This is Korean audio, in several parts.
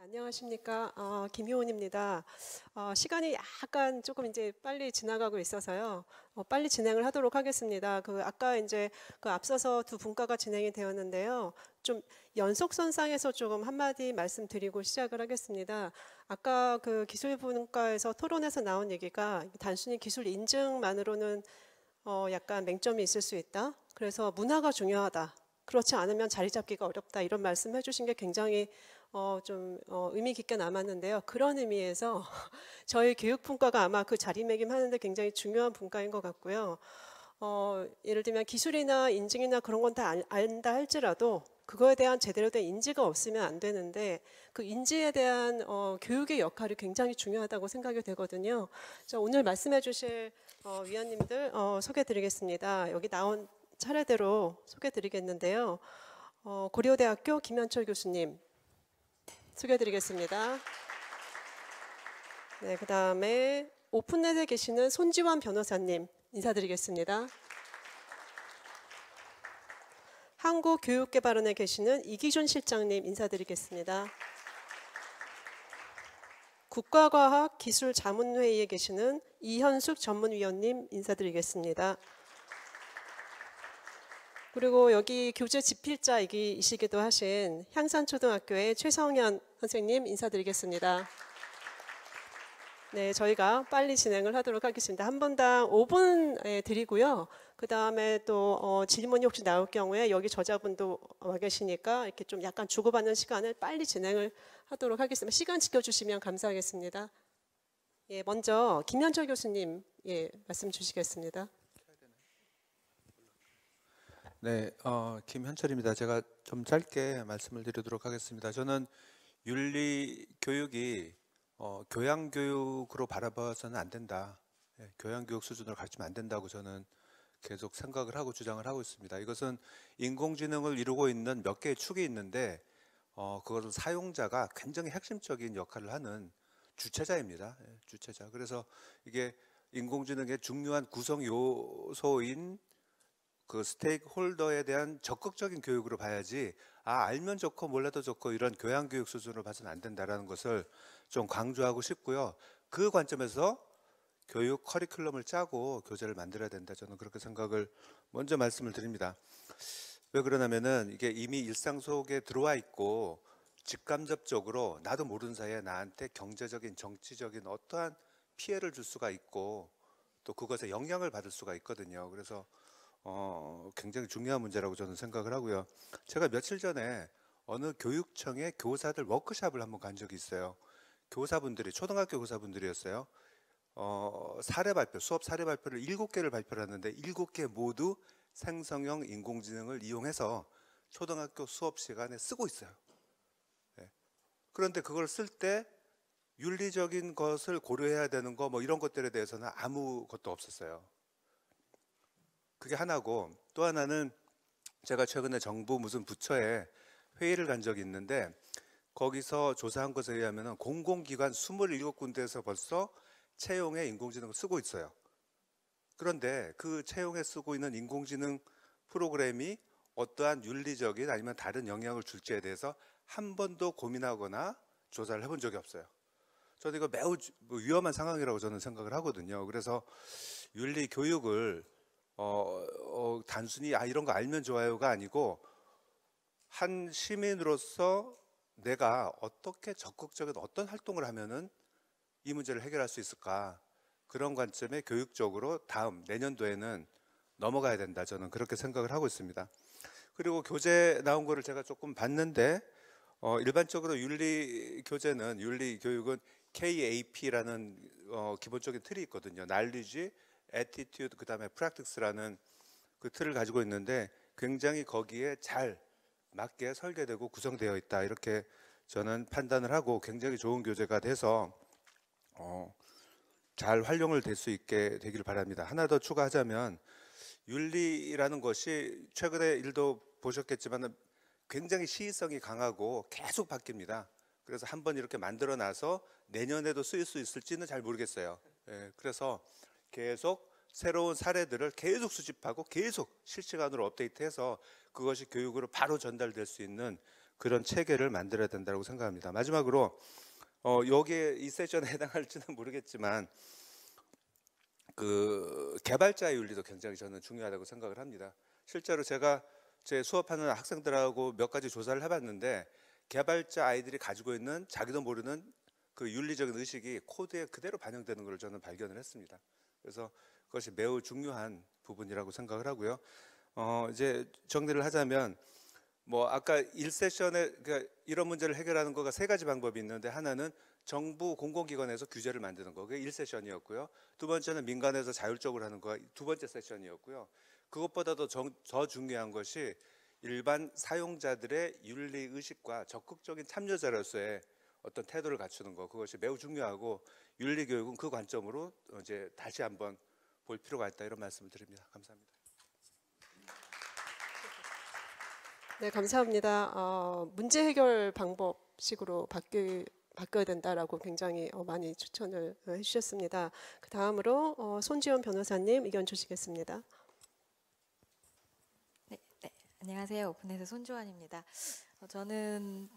안녕하십니까. 김효은입니다. 시간이 약간 조금 이제 빨리 지나가고 있어서요. 빨리 진행을 하도록 하겠습니다. 아까 이제 앞서서 두 분과가 진행이 되었는데요. 좀 연속선상에서 조금 한마디 말씀드리고 시작을 하겠습니다. 아까 기술분과에서 토론에서 나온 얘기가 단순히 기술 인증만으로는 약간 맹점이 있을 수 있다. 그래서 문화가 중요하다. 그렇지 않으면 자리 잡기가 어렵다. 이런 말씀 해주신 게 굉장히 의미 깊게 남았는데요. 그런 의미에서 저희 교육분과가 아마 그 자리매김하는데 굉장히 중요한 분과인 것 같고요. 예를 들면 기술이나 인증이나 그런 건 다 안다 할지라도 그거에 대한 제대로 된 인지가 없으면 안 되는데 그 인지에 대한 교육의 역할이 굉장히 중요하다고 생각이 되거든요. 오늘 말씀해 주실 위원님들 소개해 드리겠습니다. 여기 나온 차례대로 소개해 드리겠는데요. 고려대학교 김현철 교수님 소개해 드리겠습니다. 네, 그 다음에 오픈넷에 계시는 손지환 변호사님 인사드리겠습니다. 한국교육개발원에 계시는 이기준 실장님 인사드리겠습니다. 국가과학기술자문회의에 계시는 이현숙 전문위원님 인사드리겠습니다. 그리고 여기 교재 집필자이시기도 하신 향산초등학교의 최성현 선생님 인사드리겠습니다. 네, 저희가 빨리 진행을 하도록 하겠습니다. 한 분당 5분 드리고요. 그 다음에 또 질문이 혹시 나올 경우에 여기 저자분도 와 계시니까 이렇게 좀 약간 주고받는 시간을 빨리 진행을 하도록 하겠습니다. 시간 지켜주시면 감사하겠습니다. 예, 먼저 김현철 교수님 말씀 주시겠습니다. 네, 김현철입니다. 제가 좀 짧게 말씀을 드리도록 하겠습니다. 저는 윤리 교육이 교양 교육으로 바라봐서는 안 된다. 교양 교육 수준으로 가르치면 안 된다고 저는 계속 생각을 하고 주장을 하고 있습니다. 이것은 인공지능을 이루고 있는 몇 개의 축이 있는데 그것은 사용자가 굉장히 핵심적인 역할을 하는 주체자입니다. 주체자. 그래서 이게 인공지능의 중요한 구성 요소인 그 스테이크 홀더에 대한 적극적인 교육으로 봐야지 알면 좋고 몰라도 좋고 이런 교양 교육 수준으로 봐서는 안 된다라는 것을 좀 강조하고 싶고요. 그 관점에서 교육 커리큘럼을 짜고 교재를 만들어야 된다. 저는 그렇게 생각을 먼저 말씀을 드립니다. 왜 그러냐면은 이게 이미 일상 속에 들어와 있고 직간접적으로 나도 모르는 사이에 나한테 경제적인 정치적인 어떠한 피해를 줄 수가 있고 또 그것에 영향을 받을 수가 있거든요. 그래서 굉장히 중요한 문제라고 저는 생각을 하고요. 제가 며칠 전에 어느 교육청의 교사들 워크숍을 한번 간 적이 있어요. 교사분들이 초등학교 교사분들이었어요. 사례 발표, 수업 사례 발표를 7개를 발표를 했는데 7개 모두 생성형 인공지능을 이용해서 초등학교 수업 시간에 쓰고 있어요. 네. 그런데 그걸 쓸 때 윤리적인 것을 고려해야 되는 거 뭐 이런 것들에 대해서는 아무것도 없었어요. 그게 하나고, 또 하나는 제가 최근에 정부 무슨 부처에 회의를 간 적이 있는데 거기서 조사한 것에 의하면 공공기관 27군데에서 벌써 채용에 인공지능을 쓰고 있어요. 그런데 그 채용에 쓰고 있는 인공지능 프로그램이 어떠한 윤리적인 아니면 다른 영향을 줄지에 대해서 한 번도 고민하거나 조사를 해본 적이 없어요. 저는 이거 매우 위험한 상황이라고 저는 생각을 하거든요. 그래서 윤리 교육을 단순히 이런 거 알면 좋아요가 아니고 한 시민으로서 내가 어떻게 적극적인 어떤 활동을 하면은 이 문제를 해결할 수 있을까, 그런 관점에 교육적으로 다음 내년도에는 넘어가야 된다. 저는 그렇게 생각을 하고 있습니다. 그리고 교재 나온 거를 제가 조금 봤는데 일반적으로 윤리 교재는, 윤리 교육은 KAP라는 기본적인 틀이 있거든요. Knowledge, Attitude, 그 다음에 Practice라는 그 틀을 가지고 있는데 굉장히 거기에 잘 맞게 설계되고 구성되어 있다, 이렇게 저는 판단을 하고 굉장히 좋은 교재가 돼서 잘 활용을 될 수 있게 되기를 바랍니다. 하나 더 추가하자면 윤리라는 것이 최근에 일도 보셨겠지만 굉장히 시의성이 강하고 계속 바뀝니다. 그래서 한번 이렇게 만들어 놔서 내년에도 쓰일 수 있을지는 잘 모르겠어요. 그래서 계속 새로운 사례들을 계속 수집하고 계속 실시간으로 업데이트해서 그것이 교육으로 바로 전달될 수 있는 그런 체계를 만들어야 된다고 생각합니다. 마지막으로 여기에 이 세션에 해당할지는 모르겠지만 그 개발자의 윤리도 굉장히 저는 중요하다고 생각을 합니다. 실제로 제가 제 수업하는 학생들하고 몇 가지 조사를 해봤는데 개발자 아이들이 가지고 있는 자기도 모르는 그 윤리적인 의식이 코드에 그대로 반영되는 걸 저는 발견을 했습니다. 그래서 그것이 매우 중요한 부분이라고 생각을 하고요. 이제 정리를 하자면 뭐 아까 1세션에 그러니까 이런 문제를 해결하는 거가 세 가지 방법이 있는데 하나는 정부 공공기관에서 규제를 만드는 거, 그게 1세션이었고요. 두 번째는 민간에서 자율적으로 하는 거가 두 번째 세션이었고요. 그것보다도 더 중요한 것이 일반 사용자들의 윤리 의식과 적극적인 참여자로서의 어떤 태도를 갖추는 거, 그것이 매우 중요하고 윤리 교육은 그 관점으로 이제 다시 한번 볼 필요가 있다, 이런 말씀을 드립니다. 감사합니다. 네, 감사합니다. 문제 해결 방법식으로 바뀌어야 된다라고 굉장히 많이 추천을 해주셨습니다. 그 다음으로 손지연 변호사님 의견 주시겠습니다. 네, 안녕하세요. 오픈에서 손주환입니다. 저는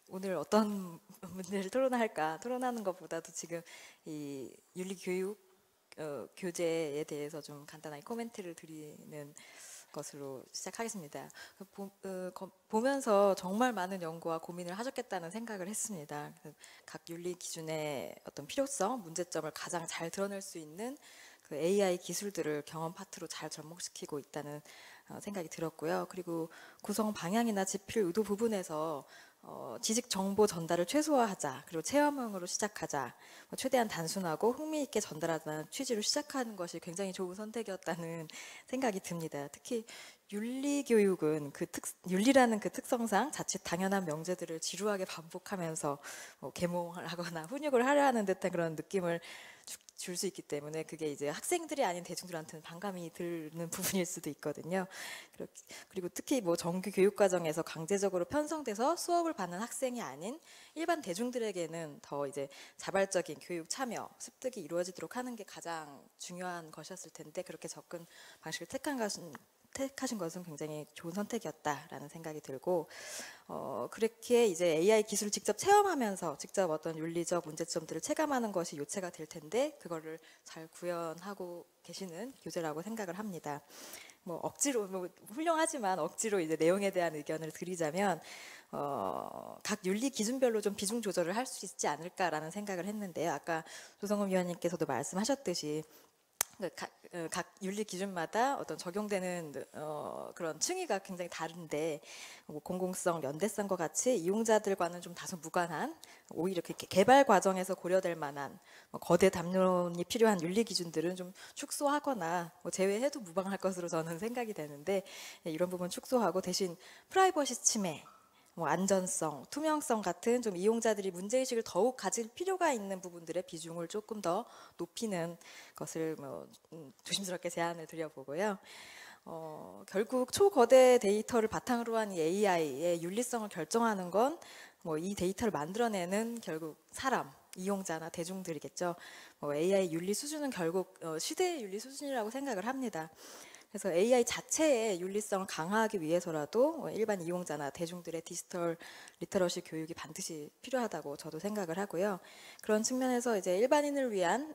오늘 어떤 문제를 토론하는 것보다도 지금 이 윤리교육 교재에 대해서 좀 간단하게 코멘트를 드리는 것으로 시작하겠습니다. 보면서 정말 많은 연구와 고민을 하셨겠다는 생각을 했습니다. 각 윤리 기준의 어떤 필요성, 문제점을 가장 잘 드러낼 수 있는 그 AI 기술들을 경험 파트로 잘 접목시키고 있다는 생각이 들었고요. 그리고 구성 방향이나 집필 의도 부분에서 지식 정보 전달을 최소화하자, 그리고 체험형으로 시작하자, 최대한 단순하고 흥미있게 전달하자는 취지로 시작하는 것이 굉장히 좋은 선택이었다는 생각이 듭니다. 특히 윤리 교육은 윤리라는 그 특성상 자칫 당연한 명제들을 지루하게 반복하면서 계몽을 하거나 훈육을 하려 하는 듯한 그런 느낌을 줄 수 있기 때문에 그게 이제 학생들이 아닌 대중들한테는 반감이 드는 부분일 수도 있거든요. 그리고 특히 뭐 정규 교육 과정에서 강제적으로 편성돼서 수업을 받는 학생이 아닌 일반 대중들에게는 더 이제 자발적인 교육 참여, 습득이 이루어지도록 하는 게 가장 중요한 것이었을 텐데 그렇게 접근 방식을 택하신 것은 굉장히 좋은 선택이었다라는 생각이 들고 그렇게 이제 AI 기술을 직접 체험하면서 직접 어떤 윤리적 문제점들을 체감하는 것이 요체가 될 텐데 그거를 잘 구현하고 계시는 교재라고 생각을 합니다. 뭐 억지로 훌륭하지만 억지로 이제 내용에 대한 의견을 드리자면 각 윤리 기준별로 좀 비중 조절을 할 수 있지 않을까라는 생각을 했는데요. 아까 조성은 위원님께서도 말씀하셨듯이 각 윤리 기준마다 어떤 적용되는 그런 층위가 굉장히 다른데 뭐 공공성, 연대성과 같이 이용자들과는 좀 다소 무관한 오히려 이렇게 개발 과정에서 고려될 만한 거대 담론이 필요한 윤리 기준들은 좀 축소하거나 제외해도 무방할 것으로 저는 생각이 되는데 이런 부분 축소하고 대신 프라이버시 침해, 안전성, 투명성 같은 좀 이용자들이 문제의식을 더욱 가질 필요가 있는 부분들의 비중을 조금 더 높이는 것을 조심스럽게 제안을 드려보고요. 결국 초거대 데이터를 바탕으로 한 이 AI의 윤리성을 결정하는 건 이 데이터를 만들어내는 결국 사람, 이용자나 대중들이겠죠. AI 윤리 수준은 결국 시대의 윤리 수준이라고 생각을 합니다. 그래서 AI 자체의 윤리성을 강화하기 위해서라도 일반 이용자나 대중들의 디지털 리터러시 교육이 반드시 필요하다고 저도 생각을 하고요. 그런 측면에서 이제 일반인을 위한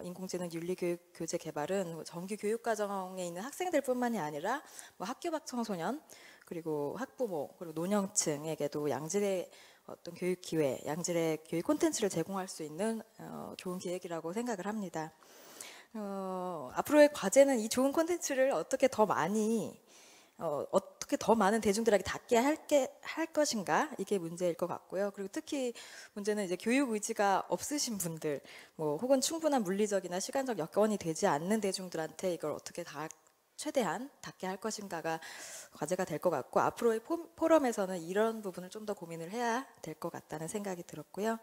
인공지능 윤리교육 교재 개발은 정규 교육과정에 있는 학생들뿐만이 아니라 학교 밖 청소년 그리고 학부모 그리고 노년층에게도 양질의 어떤 교육 기회, 양질의 교육 콘텐츠를 제공할 수 있는 좋은 기획이라고 생각을 합니다. 앞으로의 과제는 이 좋은 콘텐츠를 어떻게 더 많은 대중들에게 닿게 할 것인가 이게 문제일 것 같고요. 그리고 특히 문제는 이제 교육 의지가 없으신 분들, 혹은 충분한 물리적이나 시간적 여건이 되지 않는 대중들한테 이걸 어떻게 최대한 닿게 할 것인가가 과제가 될 것 같고 앞으로의 포럼에서는 이런 부분을 좀 더 고민을 해야 될 것 같다는 생각이 들었고요.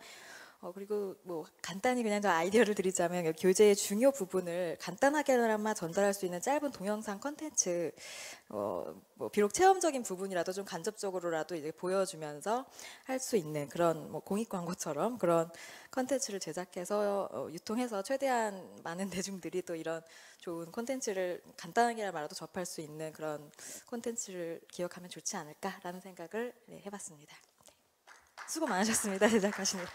그리고 뭐 간단히 그냥 저 아이디어를 드리자면 교재의 중요 부분을 간단하게나마 전달할 수 있는 짧은 동영상 컨텐츠, 뭐 비록 체험적인 부분이라도 좀 간접적으로라도 이제 보여주면서 할 수 있는 그런 뭐 공익 광고처럼 그런 컨텐츠를 제작해서 유통해서 최대한 많은 대중들이 또 이런 좋은 콘텐츠를 간단하게라도 접할 수 있는 그런 콘텐츠를 기억하면 좋지 않을까라는 생각을 해봤습니다. 수고 많으셨습니다. 제작하시느라.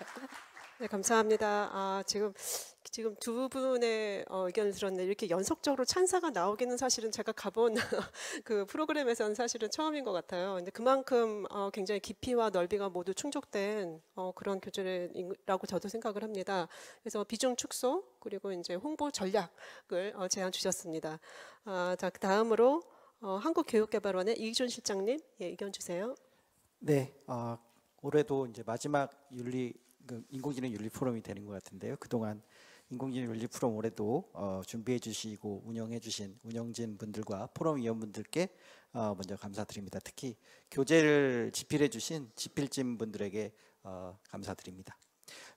네, 감사합니다. 지금 두 분의 의견을 들었는데 이렇게 연속적으로 찬사가 나오기는 사실은 제가 가본 그 프로그램에서는 사실은 처음인 것 같아요. 근데 그만큼 굉장히 깊이와 넓이가 모두 충족된 그런 교재라고 저도 생각을 합니다. 그래서 비중 축소 그리고 이제 홍보 전략을 제안 주셨습니다. 자, 그 다음으로 한국교육개발원의 이기준 실장님, 예, 의견 주세요. 네, 올해도 이제 마지막 인공지능 윤리 포럼이 되는 것 같은데요. 그동안 인공지능 윤리 포럼 올해도 준비해 주시고 운영해 주신 운영진 분들과 포럼 위원분들께 먼저 감사드립니다. 특히 교재를 집필해 주신 집필진 분들에게 감사드립니다.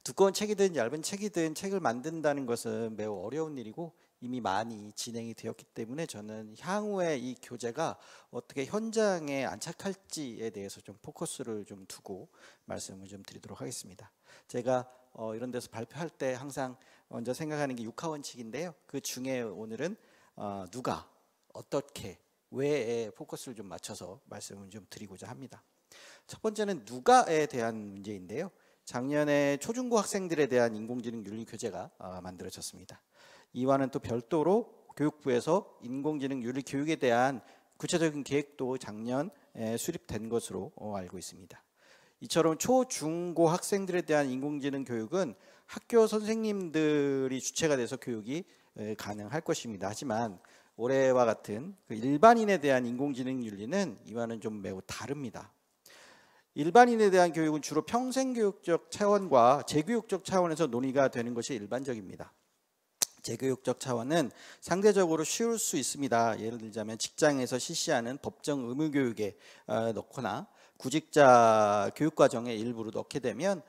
두꺼운 책이든 얇은 책이든 책을 만든다는 것은 매우 어려운 일이고 이미 많이 진행이 되었기 때문에 저는 향후에 이 교재가 어떻게 현장에 안착할지에 대해서 좀 포커스를 좀 두고 말씀을 좀 드리도록 하겠습니다. 제가 이런 데서 발표할 때 항상 먼저 생각하는 게 육하원칙인데요. 그 중에 오늘은 누가, 어떻게, 왜에 포커스를 좀 맞춰서 말씀을 좀 드리고자 합니다. 첫 번째는 누가에 대한 문제인데요. 작년에 초중고 학생들에 대한 인공지능 윤리 교재가 만들어졌습니다. 이와는 또 별도로 교육부에서 인공지능 윤리 교육에 대한 구체적인 계획도 작년에 수립된 것으로 알고 있습니다. 이처럼 초, 중고 학생들에 대한 인공지능 교육은 학교 선생님들이 주체가 돼서 교육이 가능할 것입니다. 하지만 올해와 같은 그 일반인에 대한 인공지능 윤리는 이와는 좀 매우 다릅니다. 일반인에 대한 교육은 주로 평생교육적 차원과 재교육적 차원에서 논의가 되는 것이 일반적입니다. 재교육적 차원은 상대적으로 쉬울 수 있습니다. 예를 들자면 직장에서 실시하는 법정 의무교육에 넣거나 구직자 교육과정의 일부로 넣게 되면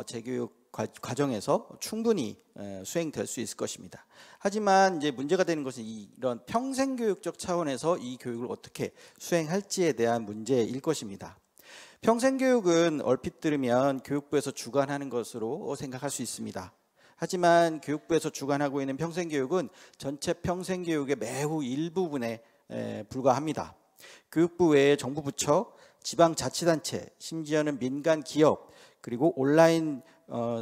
재교육 과정에서 충분히 수행될 수 있을 것입니다. 하지만 이제 문제가 되는 것은 이런 평생교육적 차원에서 이 교육을 어떻게 수행할지에 대한 문제일 것입니다. 평생교육은 얼핏 들으면 교육부에서 주관하는 것으로 생각할 수 있습니다. 하지만 교육부에서 주관하고 있는 평생교육은 전체 평생교육의 매우 일부분에 불과합니다. 교육부 외에 정부 부처, 지방자치단체, 심지어는 민간 기업, 그리고 온라인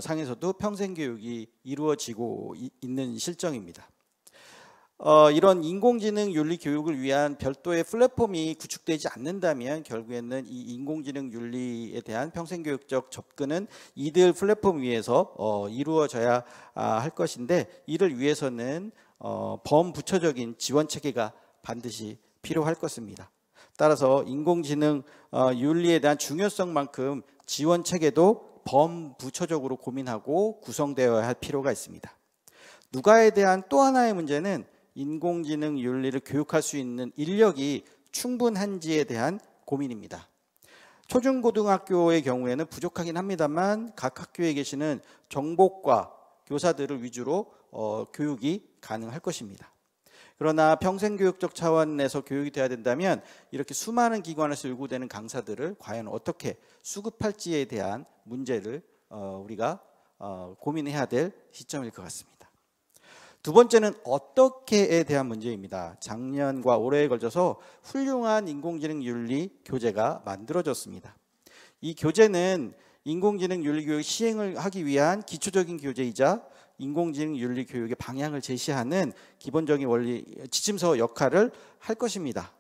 상에서도 평생교육이 이루어지고 있는 실정입니다. 이런 인공지능 윤리 교육을 위한 별도의 플랫폼이 구축되지 않는다면 결국에는 이 인공지능 윤리에 대한 평생교육적 접근은 이들 플랫폼 위에서 이루어져야 할 것인데 이를 위해서는 범부처적인 지원 체계가 반드시 필요할 것입니다. 따라서 인공지능 윤리에 대한 중요성만큼 지원 체계도 범부처적으로 고민하고 구성되어야 할 필요가 있습니다. 누가에 대한 또 하나의 문제는 인공지능 윤리를 교육할 수 있는 인력이 충분한지에 대한 고민입니다. 초중고등학교의 경우에는 부족하긴 합니다만 각 학교에 계시는 정복과 교사들을 위주로 교육이 가능할 것입니다. 그러나 평생교육적 차원에서 교육이 돼야 된다면 이렇게 수많은 기관에서 요구되는 강사들을 과연 어떻게 수급할지에 대한 문제를 우리가 고민해야 될 시점일 것 같습니다. 두 번째는 어떻게에 대한 문제입니다. 작년과 올해에 걸쳐서 훌륭한 인공지능 윤리 교재가 만들어졌습니다. 이 교재는 인공지능 윤리 교육 시행을 하기 위한 기초적인 교재이자 인공지능 윤리 교육의 방향을 제시하는 기본적인 원리 지침서 역할을 할 것입니다.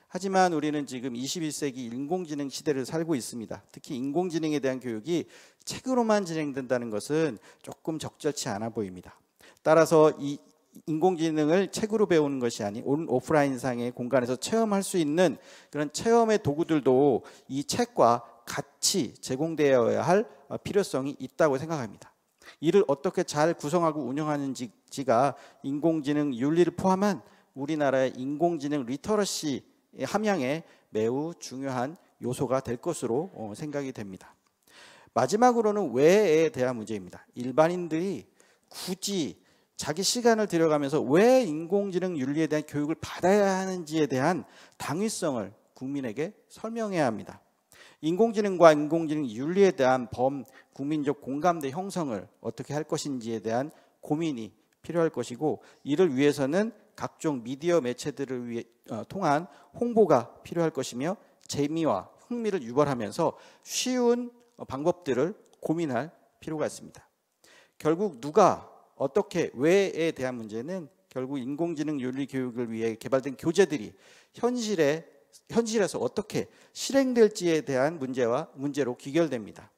하지만 우리는 지금 21세기 인공지능 시대를 살고 있습니다. 특히 인공지능에 대한 교육이 책으로만 진행된다는 것은 조금 적절치 않아 보입니다. 따라서 이 인공지능을 책으로 배우는 것이 아닌 오프라인상의 공간에서 체험할 수 있는 그런 체험의 도구들도 이 책과 같이 제공되어야 할 필요성이 있다고 생각합니다. 이를 어떻게 잘 구성하고 운영하는지가 인공지능 윤리를 포함한 우리나라의 인공지능 리터러시 함양에 매우 중요한 요소가 될 것으로 생각이 됩니다. 마지막으로는 왜에 대한 문제입니다. 일반인들이 굳이 자기 시간을 들여가면서 왜 인공지능 윤리에 대한 교육을 받아야 하는지에 대한 당위성을 국민에게 설명해야 합니다. 인공지능과 인공지능 윤리에 대한 범국민적 공감대 형성을 어떻게 할 것인지에 대한 고민이 필요할 것이고, 이를 위해서는 각종 미디어 매체들을 통한 홍보가 필요할 것이며, 재미와 흥미를 유발하면서 쉬운 방법들을 고민할 필요가 있습니다. 결국 누가 어떻게 왜에 대한 문제는 결국 인공지능 윤리 교육을 위해 개발된 교재들이 현실에서 어떻게 실행될지에 대한 문제로 귀결됩니다.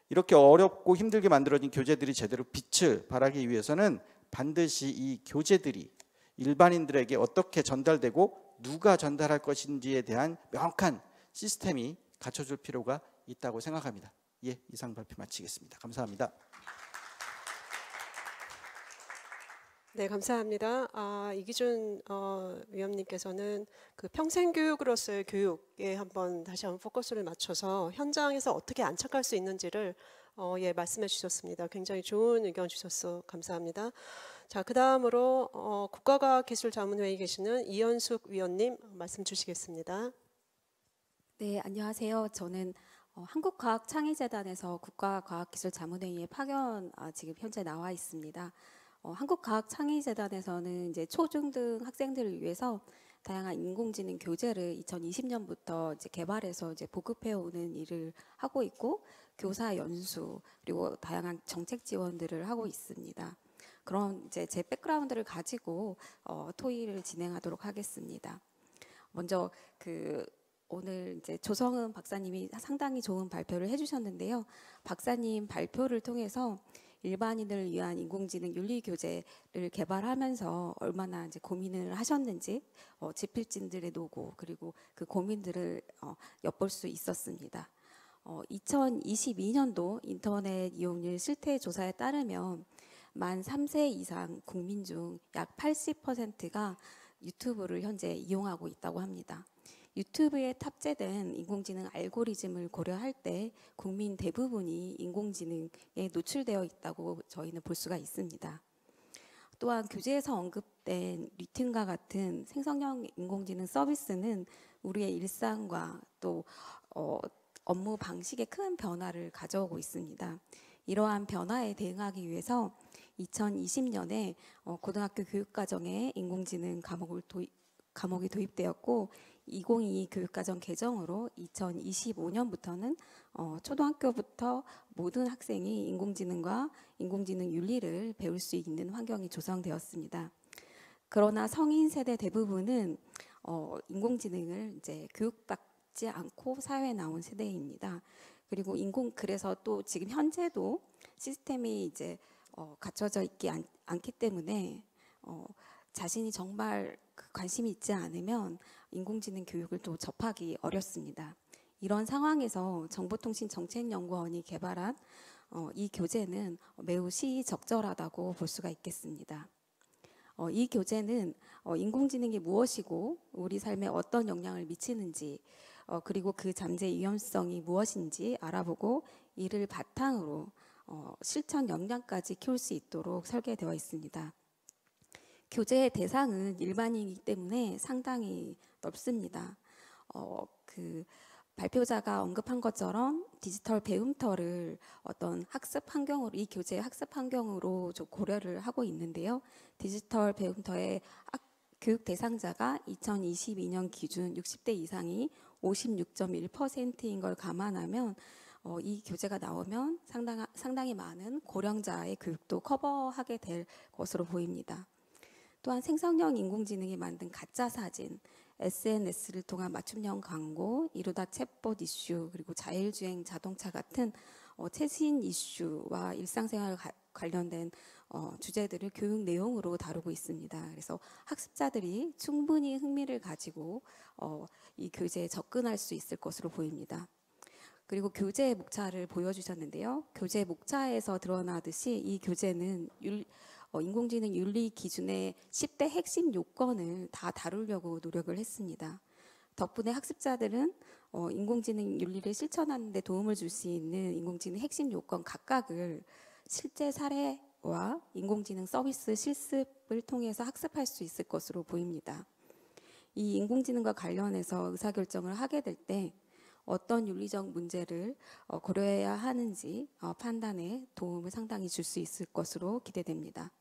이렇게 어렵고 힘들게 만들어진 교재들이 제대로 빛을 발하기 위해서는 반드시 이 교재들이 일반인들에게 어떻게 전달되고 누가 전달할 것인지에 대한 명확한 시스템이 갖춰줄 필요가 있다고 생각합니다. 예, 이상 발표 마치겠습니다. 감사합니다. 네, 감사합니다. 이기준 위원님께서는 그 평생교육으로서의 교육에 다시 한번 포커스를 맞춰서 현장에서 어떻게 안착할 수 있는지를 말씀해 주셨습니다. 굉장히 좋은 의견 주셔서 감사합니다. 자, 그 다음으로 국가과학기술자문회에 계시는 이현숙 위원님 말씀 주시겠습니다. 네, 안녕하세요. 저는 한국과학창의재단에서 국가과학기술자문회의에 파견 지금 현재 나와 있습니다. 한국과학창의재단에서는 이제 초중등 학생들을 위해서 다양한 인공지능 교재를 2020년부터 이제 개발해서 이제 보급해 오는 일을 하고 있고, 교사 연수 그리고 다양한 정책 지원들을 하고 있습니다. 그런 이제 제 백그라운드를 가지고 토의를 진행하도록 하겠습니다. 먼저 오늘 이제 조성은 박사님이 상당히 좋은 발표를 해주셨는데요. 박사님 발표를 통해서 일반인을 위한 인공지능 윤리 교재를 개발하면서 얼마나 이제 고민을 하셨는지, 지필진들의 노고 그리고 그 고민들을 엿볼 수 있었습니다. 2022년도 인터넷 이용률 실태 조사에 따르면 만 3세 이상 국민 중 약 80%가 유튜브를 현재 이용하고 있다고 합니다. 유튜브에 탑재된 인공지능 알고리즘을 고려할 때 국민 대부분이 인공지능에 노출되어 있다고 저희는 볼 수가 있습니다. 또한 교재에서 언급된 리튼과 같은 생성형 인공지능 서비스는 우리의 일상과 또 업무 방식에 큰 변화를 가져오고 있습니다. 이러한 변화에 대응하기 위해서 2020년에 고등학교 교육과정에 인공지능 과목이 도입되었고, 2022 교육과정 개정으로 2025년부터는 초등학교부터 모든 학생이 인공지능과 인공지능 윤리를 배울 수 있는 환경이 조성되었습니다. 그러나 성인 세대 대부분은 인공지능을 이제 교육받지 않고 사회에 나온 세대입니다. 그리고 그래서 또 지금 현재도 시스템이 이제 갖춰져 있지 않기 때문에 자신이 정말 관심이 있지 않으면 인공지능 교육을 또 접하기 어렵습니다. 이런 상황에서 정보통신정책연구원이 개발한 이 교재는 매우 시의적절하다고 볼 수가 있겠습니다. 이 교재는 인공지능이 무엇이고 우리 삶에 어떤 영향을 미치는지, 그리고 그 잠재 위험성이 무엇인지 알아보고 이를 바탕으로 실천 역량까지 키울 수 있도록 설계되어 있습니다. 교재의 대상은 일반인이기 때문에 상당히 넓습니다. 발표자가 언급한 것처럼 디지털 배움터를 어떤 학습 환경으로, 이 교재의 학습 환경으로 좀 고려를 하고 있는데요. 디지털 배움터의 교육 대상자가 2022년 기준 60대 이상이 56.1%인 걸 감안하면 이 교재가 나오면 상당히 많은 고령자의 교육도 커버하게 될 것으로 보입니다. 또한 생성형 인공지능이 만든 가짜 사진, SNS를 통한 맞춤형 광고, 이루다 챗봇 이슈, 그리고 자율주행 자동차 같은 최신 이슈와 일상생활 관련된 주제들을 교육 내용으로 다루고 있습니다. 그래서 학습자들이 충분히 흥미를 가지고 이 교재에 접근할 수 있을 것으로 보입니다. 그리고 교재의 목차를 보여주셨는데요. 교재 목차에서 드러나듯이 이 교재는 인공지능 윤리 기준의 10대 핵심 요건을 다 다루려고 노력을 했습니다. 덕분에 학습자들은 인공지능 윤리를 실천하는 데 도움을 줄 수 있는 인공지능 핵심 요건 각각을 실제 사례와 인공지능 서비스 실습을 통해서 학습할 수 있을 것으로 보입니다. 이 인공지능과 관련해서 의사결정을 하게 될 때 어떤 윤리적 문제를 고려해야 하는지 판단에 도움을 상당히 줄 수 있을 것으로 기대됩니다.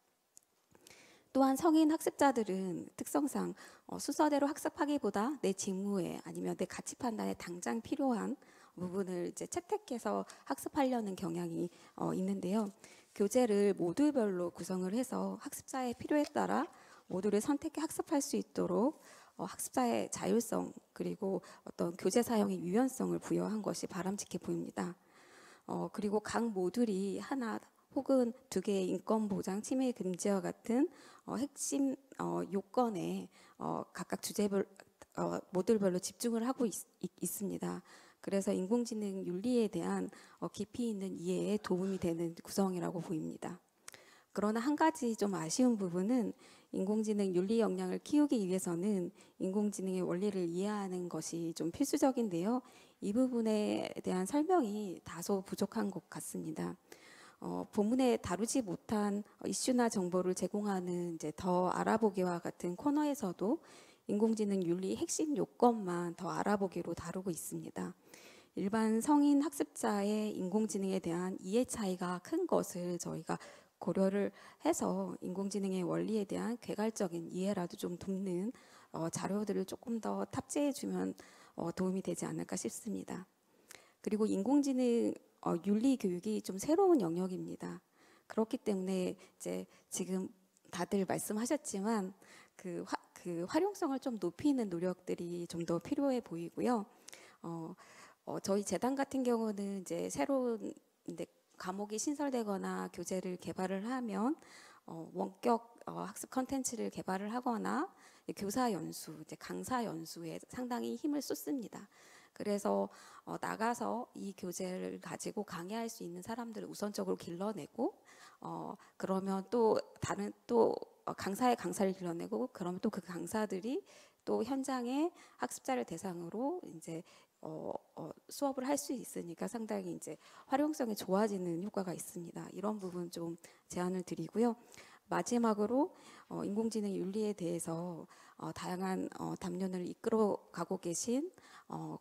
또한 성인 학습자들은 특성상 순서대로 학습하기보다 내 직무에 아니면 내 가치 판단에 당장 필요한 부분을 이제 채택해서 학습하려는 경향이 있는데요. 교재를 모듈별로 구성을 해서 학습자의 필요에 따라 모듈을 선택해 학습할 수 있도록 학습자의 자율성 그리고 어떤 교재 사용의 유연성을 부여한 것이 바람직해 보입니다. 그리고 각 모듈이 하나 혹은 두 개의 인권 보장 침해 금지와 같은 핵심 요건에 각각 주제별 모듈별로 집중을 하고 있습니다. 그래서 인공지능 윤리에 대한 깊이 있는 이해에 도움이 되는 구성이라고 보입니다. 그러나 한 가지 좀 아쉬운 부분은 인공지능 윤리 역량을 키우기 위해서는 인공지능의 원리를 이해하는 것이 좀 필수적인데요. 이 부분에 대한 설명이 다소 부족한 것 같습니다. 본문에 다루지 못한 이슈나 정보를 제공하는 이제 더 알아보기와 같은 코너에서도 인공지능 윤리 핵심 요건만 더 알아보기로 다루고 있습니다. 일반 성인 학습자의 인공지능에 대한 이해 차이가 큰 것을 저희가 고려를 해서 인공지능의 원리에 대한 개괄적인 이해라도 좀 돕는 자료들을 조금 더 탑재해주면 도움이 되지 않을까 싶습니다. 그리고 인공지능 윤리 교육이 좀 새로운 영역입니다. 그렇기 때문에 이제 지금 다들 말씀하셨지만 그 활용성을 좀 높이는 노력들이 좀 더 필요해 보이고요. 저희 재단 같은 경우는 이제 새로운 과목이 신설되거나 교재를 개발을 하면 원격 학습 컨텐츠를 개발을 하거나 교사 연수, 이제 강사 연수에 상당히 힘을 쏟습니다. 그래서 나가서 이 교재를 가지고 강의할 수 있는 사람들을 우선적으로 길러내고 그러면 또 다른 강사의 강사를 길러내고 그러면 또 그 강사들이 또 현장에 학습자를 대상으로 이제 수업을 할 수 있으니까 상당히 이제 활용성이 좋아지는 효과가 있습니다. 이런 부분 좀 제안을 드리고요. 마지막으로 인공지능 윤리에 대해서 다양한 담론을 이끌어가고 계신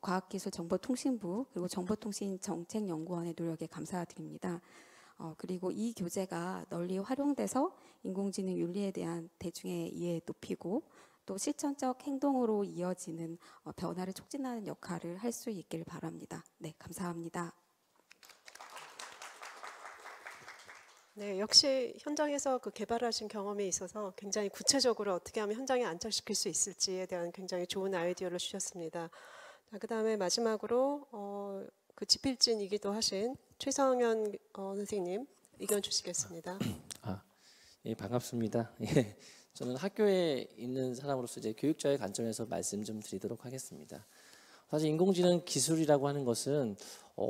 과학기술정보통신부 그리고 정보통신정책연구원의 노력에 감사드립니다. 그리고 이 교재가 널리 활용돼서 인공지능 윤리에 대한 대중의 이해 높이고 또 실천적 행동으로 이어지는 변화를 촉진하는 역할을 할 수 있길 바랍니다. 네, 감사합니다. 네, 역시 현장에서 그 개발하신 경험이 있어서 굉장히 구체적으로 어떻게 하면 현장에 안착시킬 수 있을지에 대한 굉장히 좋은 아이디어를 주셨습니다. 그 다음에 마지막으로 그 지필진이기도 하신 최성현 선생님 의견 주시겠습니다. 예, 반갑습니다. 예, 저는 학교에 있는 사람으로서 이제 교육자의 관점에서 말씀 좀 드리도록 하겠습니다. 사실 인공지능 기술이라고 하는 것은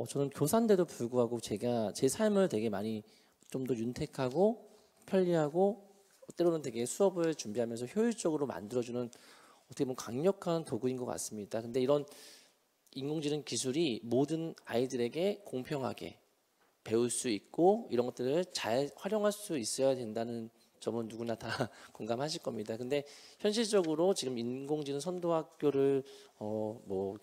저는 교사인데도 불구하고 제가 제 삶을 되게 많이 좀 더 윤택하고 편리하고 때로는 되게 수업을 준비하면서 효율적으로 만들어주는 어떻게 보면 강력한 도구인 것 같습니다. 근데 이런 인공지능 기술이 모든 아이들에게 공평하게 배울 수 있고 이런 것들을 잘 활용할 수 있어야 된다는 점은 누구나 다 공감하실 겁니다. 근데 현실적으로 지금 인공지능 선도학교를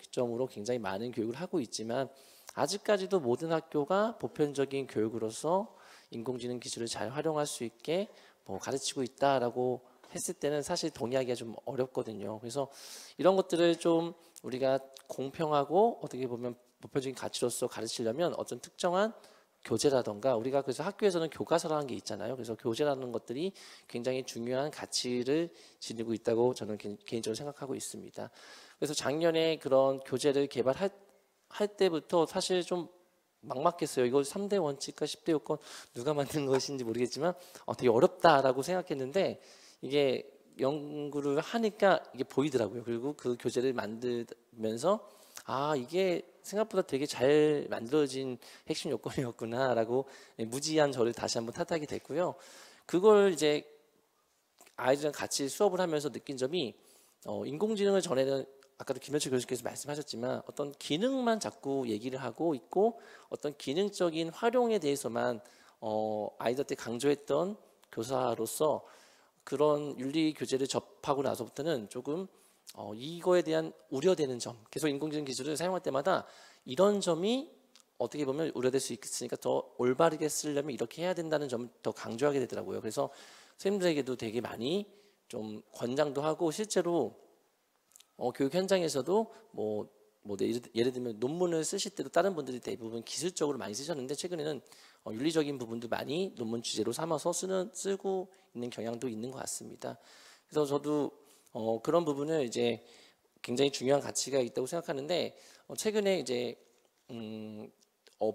기점으로 굉장히 많은 교육을 하고 있지만 아직까지도 모든 학교가 보편적인 교육으로서 인공지능 기술을 잘 활용할 수 있게 가르치고 있다라고 했을 때는 사실 동의하기가 좀 어렵거든요. 그래서 이런 것들을 좀 우리가 공평하고 어떻게 보면 보편적인 가치로서 가르치려면 어떤 특정한 교재라던가 우리가 그래서 학교에서는 교과서라는 게 있잖아요. 그래서 교재라는 것들이 굉장히 중요한 가치를 지니고 있다고 저는 개인적으로 생각하고 있습니다. 그래서 작년에 그런 교재를 개발할 때부터 사실 좀 막막했어요. 이거 3대 원칙과 10대 요건 누가 만든 것인지 모르겠지만 되게 어렵다라고 생각했는데 이게 연구를 하니까 이게 보이더라고요. 그리고 그 교재를 만들면서 이게 생각보다 되게 잘 만들어진 핵심 요건이었구나라고 무지한 저를 다시 한번 탓하게 됐고요. 그걸 이제 아이들이랑 같이 수업을 하면서 느낀 점이 인공지능을 전에는 아까도 김현철 교수께서 말씀하셨지만 어떤 기능만 자꾸 얘기를 하고 있고 어떤 기능적인 활용에 대해서만 아이들한테 강조했던 교사로서 그런 윤리 교재를 접하고 나서부터는 조금 이거에 대한 우려되는 점, 계속 인공지능 기술을 사용할 때마다 이런 점이 어떻게 보면 우려될 수 있으니까 더 올바르게 쓰려면 이렇게 해야 된다는 점을 더 강조하게 되더라고요. 그래서 선생님들에게도 되게 많이 좀 권장도 하고 실제로 교육 현장에서도 예를 들면 논문을 쓰실 때도 다른 분들이 대부분 기술적으로 많이 쓰셨는데 최근에는 윤리적인 부분도 많이 논문 주제로 삼아서 쓰고 있는 경향도 있는 것 같습니다. 그래서 저도 그런 부분을 이제 굉장히 중요한 가치가 있다고 생각하는데 최근에 이제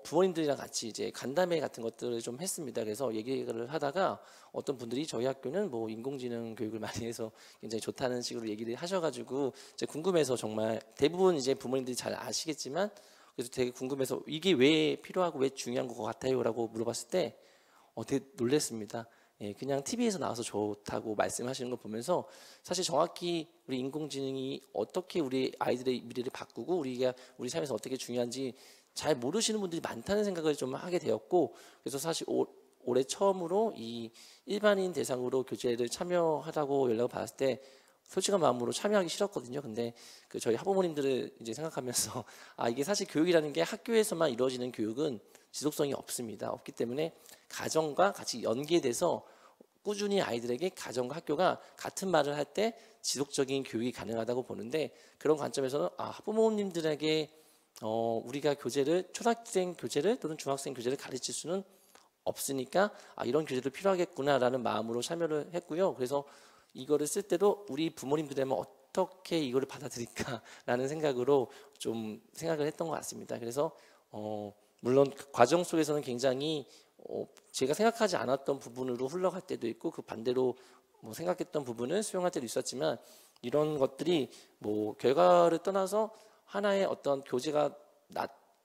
부모님들이랑 같이 이제 간담회 같은 것들을 좀 했습니다. 그래서 얘기를 하다가 어떤 분들이 저희 학교는 뭐 인공지능 교육을 많이 해서 굉장히 좋다는 식으로 얘기를 하셔가지고 이제 궁금해서 정말 대부분 이제 부모님들이 잘 아시겠지만 그래서 되게 궁금해서 이게 왜 필요하고 왜 중요한 것 같아요라고 물어봤을 때 되게 놀랐습니다. 예, 그냥 TV에서 나와서 좋다고 말씀하시는 걸 보면서 사실 정확히 우리 인공지능이 어떻게 우리 아이들의 미래를 바꾸고 우리가 우리 삶에서 어떻게 중요한지 잘 모르시는 분들이 많다는 생각을 좀 하게 되었고 그래서 사실 올해 처음으로 이 일반인 대상으로 교재를 참여하라고 연락을 받았을 때 솔직한 마음으로 참여하기 싫었거든요. 근데 그 저희 학부모님들을 이제 생각하면서 이게 사실 교육이라는 게 학교에서만 이루어지는 교육은 지속성이 없습니다. 없기 때문에 가정과 같이 연계돼서 꾸준히 아이들에게 가정과 학교가 같은 말을 할 때 지속적인 교육이 가능하다고 보는데 그런 관점에서는 학부모님들에게 우리가 초등학생 교재를 또는 중학생 교재를 가르칠 수는 없으니까 이런 교재도 필요하겠구나라는 마음으로 참여를 했고요. 그래서 이거를 쓸 때도 우리 부모님들이면 어떻게 이거를 받아들일까라는 생각으로 좀 생각을 했던 것 같습니다. 그래서 물론 그 과정 속에서는 굉장히 제가 생각하지 않았던 부분으로 흘러갈 때도 있고 그 반대로 생각했던 부분을 수용할 때도 있었지만 이런 것들이 결과를 떠나서 하나의 어떤 교재가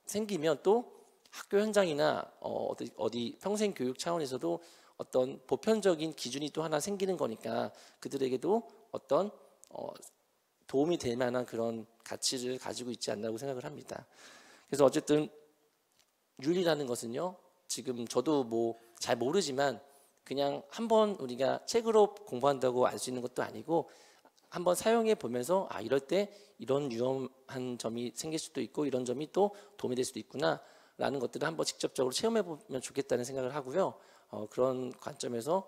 생기면 또 학교 현장이나 어디 평생 교육 차원에서도 어떤 보편적인 기준이 또 하나 생기는 거니까 그들에게도 어떤 도움이 될 만한 그런 가치를 가지고 있지 않나고 생각을 합니다. 그래서 어쨌든 윤리라는 것은요. 지금 저도 잘 모르지만 그냥 한번 우리가 책으로 공부한다고 알 수 있는 것도 아니고 한번 사용해 보면서 이럴 때 이런 위험한 점이 생길 수도 있고 이런 점이 또 도움이 될 수도 있구나 라는 것들을 한번 직접적으로 체험해 보면 좋겠다는 생각을 하고요. 그런 관점에서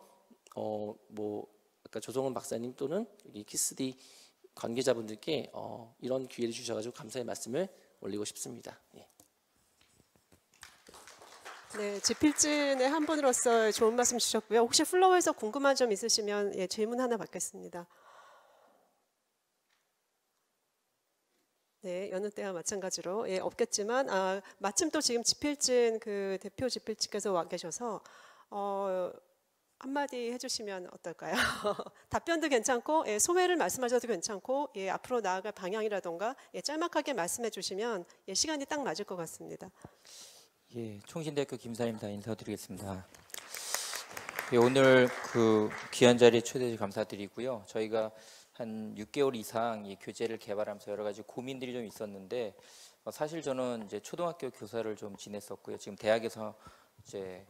아까 조성은 박사님 또는 여기 키스디 관계자분들께 이런 기회를 주셔가지고 감사의 말씀을 올리고 싶습니다. 예. 네, 지필진의 한 분으로서 좋은 말씀 주셨고요. 혹시 플로어에서 궁금한 점 있으시면 질문 하나 받겠습니다. 네, 여느 때와 마찬가지로 없겠지만 마침 또 지금 지필진 그 대표 지필진께서 와 계셔서 한마디 해주시면 어떨까요? 답변도 괜찮고 소회를 말씀하셔도 괜찮고 앞으로 나아갈 방향이라던가 짤막하게 말씀해 주시면 시간이 딱 맞을 것 같습니다. 예, 총신대학교 김사입니다. 인사드리겠습니다. 오늘 그 귀한 자리에 초대해 주셔서 감사드리고요. 저희가 한 6개월 이상 이 교재를 개발하면서 여러 가지 고민들이 좀 있었는데 사실 저는 이제 초등학교 교사를 좀 지냈었고요. 지금 대학에서 이제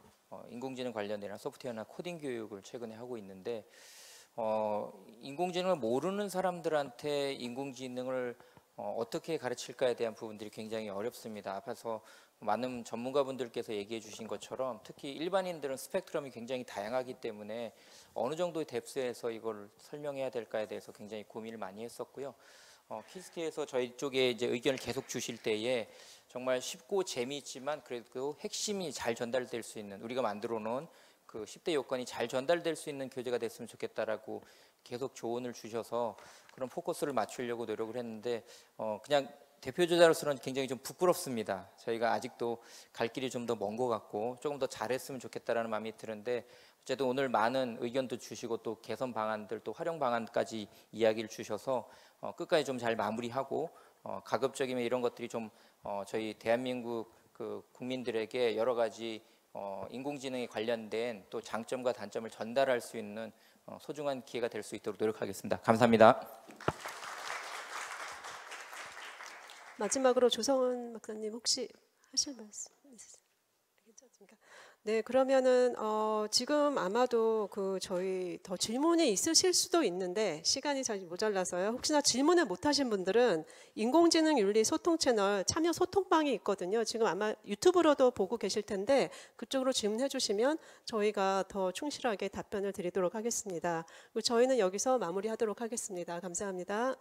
인공지능 관련된 소프트웨어나 코딩 교육을 최근에 하고 있는데 인공지능을 모르는 사람들한테 인공지능을 어떻게 가르칠까에 대한 부분들이 굉장히 어렵습니다. 앞에서 많은 전문가분들께서 얘기해 주신 것처럼 특히 일반인들은 스펙트럼이 굉장히 다양하기 때문에 어느 정도의 뎁스에서 이걸 설명해야 될까에 대해서 굉장히 고민을 많이 했었고요. 키스티에서 저희 쪽에 이제 의견을 계속 주실 때에 정말 쉽고 재미있지만 그래도 핵심이 잘 전달될 수 있는 우리가 만들어 놓은 그 10대 요건이 잘 전달될 수 있는 교재가 됐으면 좋겠다라고 계속 조언을 주셔서 그런 포커스를 맞추려고 노력을 했는데 그냥 대표주자로서는 굉장히 좀 부끄럽습니다. 저희가 아직도 갈 길이 좀 더 먼 것 같고 조금 더 잘했으면 좋겠다라는 마음이 드는데 어쨌든 오늘 많은 의견도 주시고 또 개선 방안들 또 활용 방안까지 이야기를 주셔서 끝까지 좀 잘 마무리하고 가급적이면 이런 것들이 좀 저희 대한민국 그 국민들에게 여러 가지 인공지능에 관련된 또 장점과 단점을 전달할 수 있는 소중한 기회가 될 수 있도록 노력하겠습니다. 감사합니다. 마지막으로 조성은 박사님 혹시 하실 말씀 있으세요? 괜찮습니까? 네, 그러면은 지금 아마도 그 저희 더 질문이 있으실 수도 있는데 시간이 잘 모자라서요. 혹시나 질문을 못 하신 분들은 인공지능 윤리 소통 채널 참여 소통방이 있거든요. 지금 아마 유튜브로도 보고 계실 텐데 그쪽으로 질문해 주시면 저희가 더 충실하게 답변을 드리도록 하겠습니다. 그리고 저희는 여기서 마무리하도록 하겠습니다. 감사합니다.